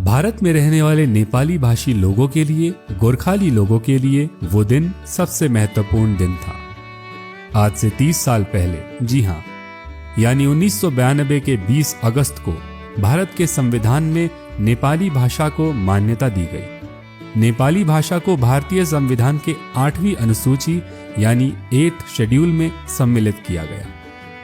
भारत में रहने वाले नेपाली भाषी लोगों के लिए, गोरखाली लोगों के लिए वो दिन सबसे महत्वपूर्ण दिन था। आज से 30 साल पहले, जी हाँ, यानी 1992 के 20 अगस्त को भारत के संविधान में नेपाली भाषा को मान्यता दी गई। नेपाली भाषा को भारतीय संविधान के 8वीं अनुसूची यानी 8th शेड्यूल में सम्मिलित किया गया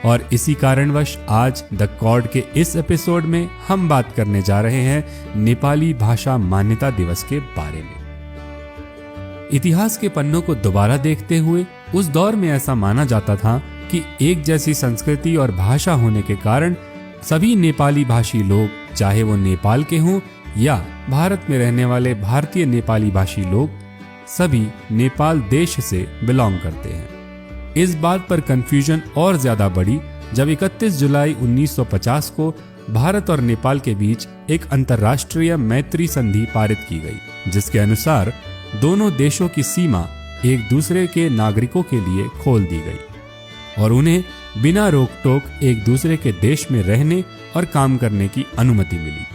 और इसी कारणवश आज द कॉर्ड के इस एपिसोड में हम बात करने जा रहे हैं नेपाली भाषा मान्यता दिवस के बारे में। इतिहास के पन्नों को दोबारा देखते हुए उस दौर में ऐसा माना जाता था कि एक जैसी संस्कृति और भाषा होने के कारण सभी नेपाली भाषी लोग, चाहे वो नेपाल के हों या भारत में रहने वाले भारतीय नेपाली भाषी लोग, सभी नेपाल देश से बिलोंग करते हैं। इस बात पर कंफ्यूजन और ज्यादा बढ़ी जब 31 जुलाई 1950 को भारत और नेपाल के बीच एक अंतर्राष्ट्रीय मैत्री संधि पारित की गई, जिसके अनुसार दोनों देशों की सीमा एक दूसरे के नागरिकों के लिए खोल दी गई और उन्हें बिना रोक टोक एक दूसरे के देश में रहने और काम करने की अनुमति मिली।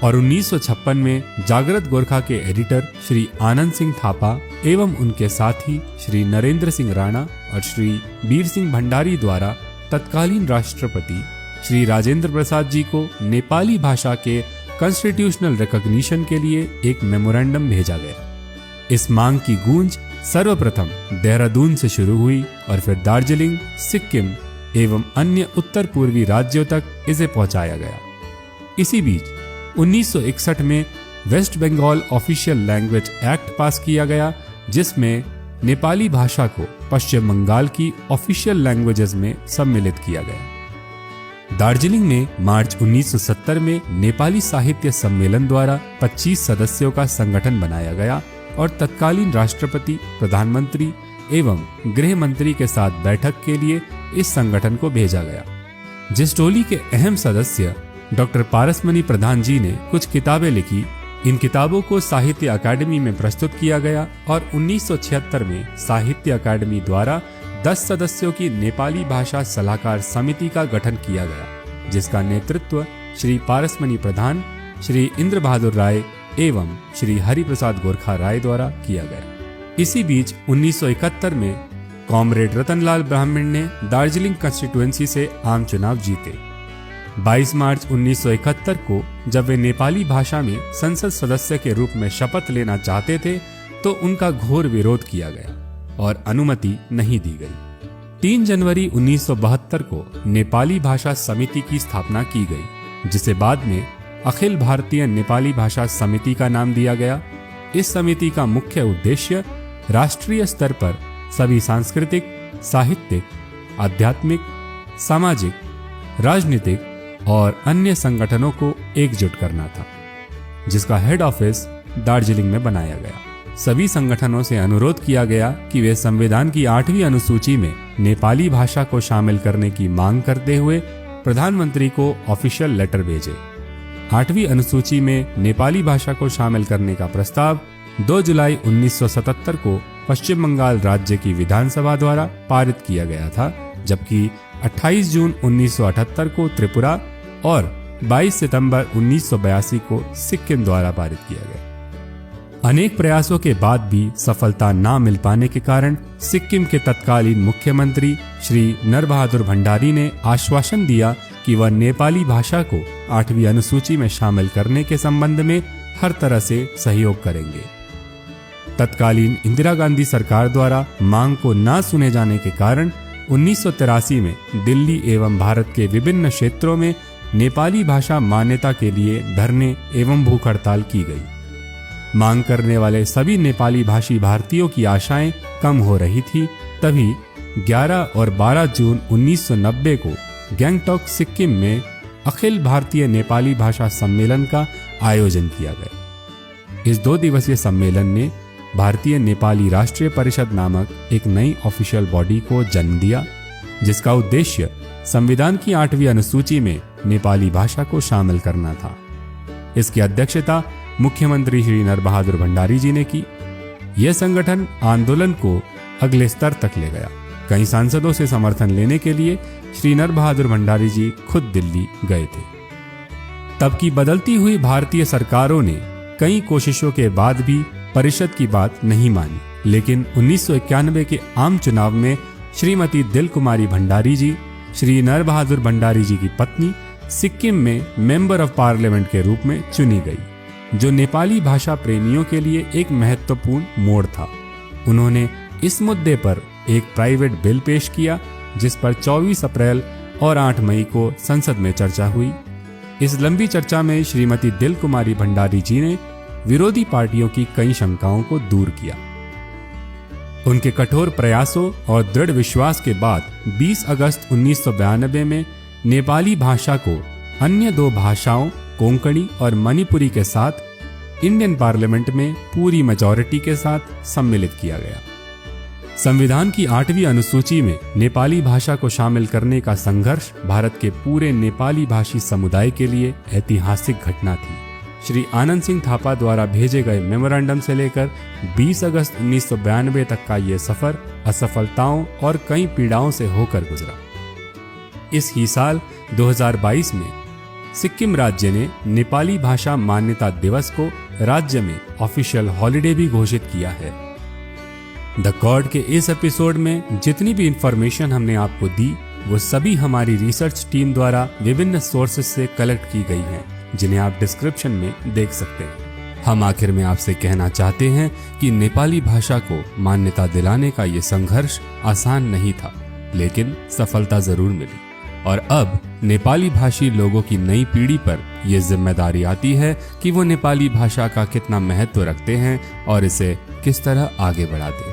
और 1956 में जागृत गोरखा के एडिटर श्री आनंद सिंह थापा एवं उनके साथी श्री नरेंद्र सिंह राणा और श्री बीर सिंह भंडारी द्वारा तत्कालीन राष्ट्रपति श्री राजेंद्र प्रसाद जी को नेपाली भाषा के कॉन्स्टिट्यूशनल रिकॉग्निशन के लिए एक मेमोरेंडम भेजा गया। इस मांग की गूंज सर्वप्रथम देहरादून से शुरू हुई और फिर दार्जिलिंग, सिक्किम एवं अन्य उत्तर पूर्वी राज्यों तक इसे पहुंचाया गया। इसी बीच 1961 में West Bengal official language act pass किया गया, जिसमें नेपाली भाषा को पश्चिम बंगाल की ऑफिशियल लैंग्वेजेस में सम्मिलित किया गया। दार्जिलिंग में मार्च 1970 में नेपाली साहित्य सम्मेलन द्वारा 25 सदस्यों का संगठन बनाया गया और तत्कालीन राष्ट्रपति, प्रधानमंत्री एवं गृह मंत्री के साथ बैठक के लिए इस संगठन को भेजा गया। जिस टोली के अहम सदस्य डॉक्टर पारसमणि प्रधान जी ने कुछ किताबें लिखी। इन किताबों को साहित्य अकादमी में प्रस्तुत किया गया और 1976 में साहित्य अकादमी द्वारा 10 सदस्यों की नेपाली भाषा सलाहकार समिति का गठन किया गया, जिसका नेतृत्व श्री पारसमणि प्रधान, श्री इंद्र बहादुर राय एवं श्री हरिप्रसाद गोरखा राय द्वारा किया गया। इसी बीच 1971 में कॉमरेड रतनलाल ब्राह्मण ने दार्जिलिंग कंस्टिट्यूएंसी से आम चुनाव जीते। 22 मार्च 1971 को जब वे नेपाली भाषा में संसद सदस्य के रूप में शपथ लेना चाहते थे तो उनका घोर विरोध किया गया और अनुमति नहीं दी गई। 3 जनवरी 1972 को नेपाली भाषा समिति की स्थापना की गई, जिसे बाद में अखिल भारतीय नेपाली भाषा समिति का नाम दिया गया। इस समिति का मुख्य उद्देश्य राष्ट्रीय स्तर पर सभी सांस्कृतिक, साहित्यिक, आध्यात्मिक, सामाजिक, राजनीतिक और अन्य संगठनों को एकजुट करना था, जिसका हेड ऑफिस दार्जिलिंग में बनाया गया। सभी संगठनों से अनुरोध किया गया कि वे संविधान की 8वीं अनुसूची में नेपाली भाषा को शामिल करने की मांग करते हुए प्रधानमंत्री को ऑफिशियल लेटर भेजे। 8वीं अनुसूची में नेपाली भाषा को शामिल करने का प्रस्ताव 2 जुलाई 1977 को पश्चिम बंगाल राज्य की विधानसभा द्वारा पारित किया गया था, जबकि 28 जून 1978 को त्रिपुरा और 22 सितंबर 1982 को सिक्किम द्वारा पारित किया गया। अनेक प्रयासों के बाद भी सफलता न मिल पाने के कारण सिक्किम के तत्कालीन मुख्यमंत्री श्री नरबहादुर भंडारी ने आश्वासन दिया कि वह नेपाली भाषा को 8वीं अनुसूची में शामिल करने के संबंध में हर तरह से सहयोग करेंगे। तत्कालीन इंदिरा गांधी सरकार द्वारा मांग को न सुने जाने के कारण 1983 में दिल्ली एवं भारत के विभिन्न क्षेत्रों में नेपाली भाषा मान्यता के लिए धरने एवं भूख हड़ताल की गई। मांग करने वाले सभी नेपाली भाषी भारतीयों की आशाएं कम हो रही थी। तभी 11 और 12 जून 1990 को गैंगटॉक, सिक्किम में अखिल भारतीय नेपाली भाषा सम्मेलन का आयोजन किया गया। इस 2 दिवसीय सम्मेलन ने भारतीय नेपाली राष्ट्रीय परिषद नामक एक नई ऑफिशियल बॉडी को जन्म दिया, जिसका उद्देश्य संविधान की 8वीं अनुसूची में नेपाली भाषा को शामिल करना था। इसकी अध्यक्षता मुख्यमंत्री श्री नरबहादुर भंडारी जी ने की। यह संगठन आंदोलन को अगले स्तर तक ले गया। कई सांसदों से समर्थन लेने के लिए श्री नरबहादुर भंडारी जी खुद दिल्ली गए थे। तब की बदलती हुई भारतीय सरकारों ने कई कोशिशों के बाद भी परिषद की बात नहीं मानी, लेकिन 1991 के आम चुनाव में श्रीमती दिल कुमारी भंडारी जी, श्री नर बहादुर भंडारी जी की पत्नी, सिक्किम में मेंबर ऑफ पार्लियामेंट के रूप में चुनी गई, जो नेपाली भाषा प्रेमियों के लिए एक महत्वपूर्ण मोड़ था। उन्होंने इस मुद्दे पर एक प्राइवेट बिल पेश किया, जिस पर 24 अप्रैल और 8 मई को संसद में चर्चा हुई। इस लंबी चर्चा में श्रीमती दिल कुमारी भंडारी जी ने विरोधी पार्टियों की कई शंकाओं को दूर किया। उनके कठोर प्रयासों और दृढ़ विश्वास के बाद 20 अगस्त 1992 में नेपाली भाषा को अन्य 2 भाषाओं कोंकणी और मणिपुरी के साथ इंडियन पार्लियामेंट में पूरी मेजॉरिटी के साथ सम्मिलित किया गया। संविधान की 8वीं अनुसूची में नेपाली भाषा को शामिल करने का संघर्ष भारत के पूरे नेपाली भाषी समुदाय के लिए ऐतिहासिक घटना थी। श्री आनंद सिंह थापा द्वारा भेजे गए मेमोरेंडम से लेकर 20 अगस्त 1992 तक का ये सफर असफलताओं और कई पीड़ाओं से होकर गुजरा। इस ही साल 2022 में सिक्किम राज्य ने नेपाली भाषा मान्यता दिवस को राज्य में ऑफिशियल हॉलिडे भी घोषित किया है। द कॉर्ड के इस एपिसोड में जितनी भी इंफॉर्मेशन हमने आपको दी, वो सभी हमारी रिसर्च टीम द्वारा विभिन्न सोर्सेज से कलेक्ट की गई हैं, जिन्हें आप डिस्क्रिप्शन में देख सकते हैं। हम आखिर में आपसे कहना चाहते हैं कि नेपाली भाषा को मान्यता दिलाने का ये संघर्ष आसान नहीं था, लेकिन सफलता जरूर मिली। और अब नेपाली भाषी लोगों की नई पीढ़ी पर यह जिम्मेदारी आती है कि वो नेपाली भाषा का कितना महत्व रखते हैं और इसे किस तरह आगे बढ़ाते हैं।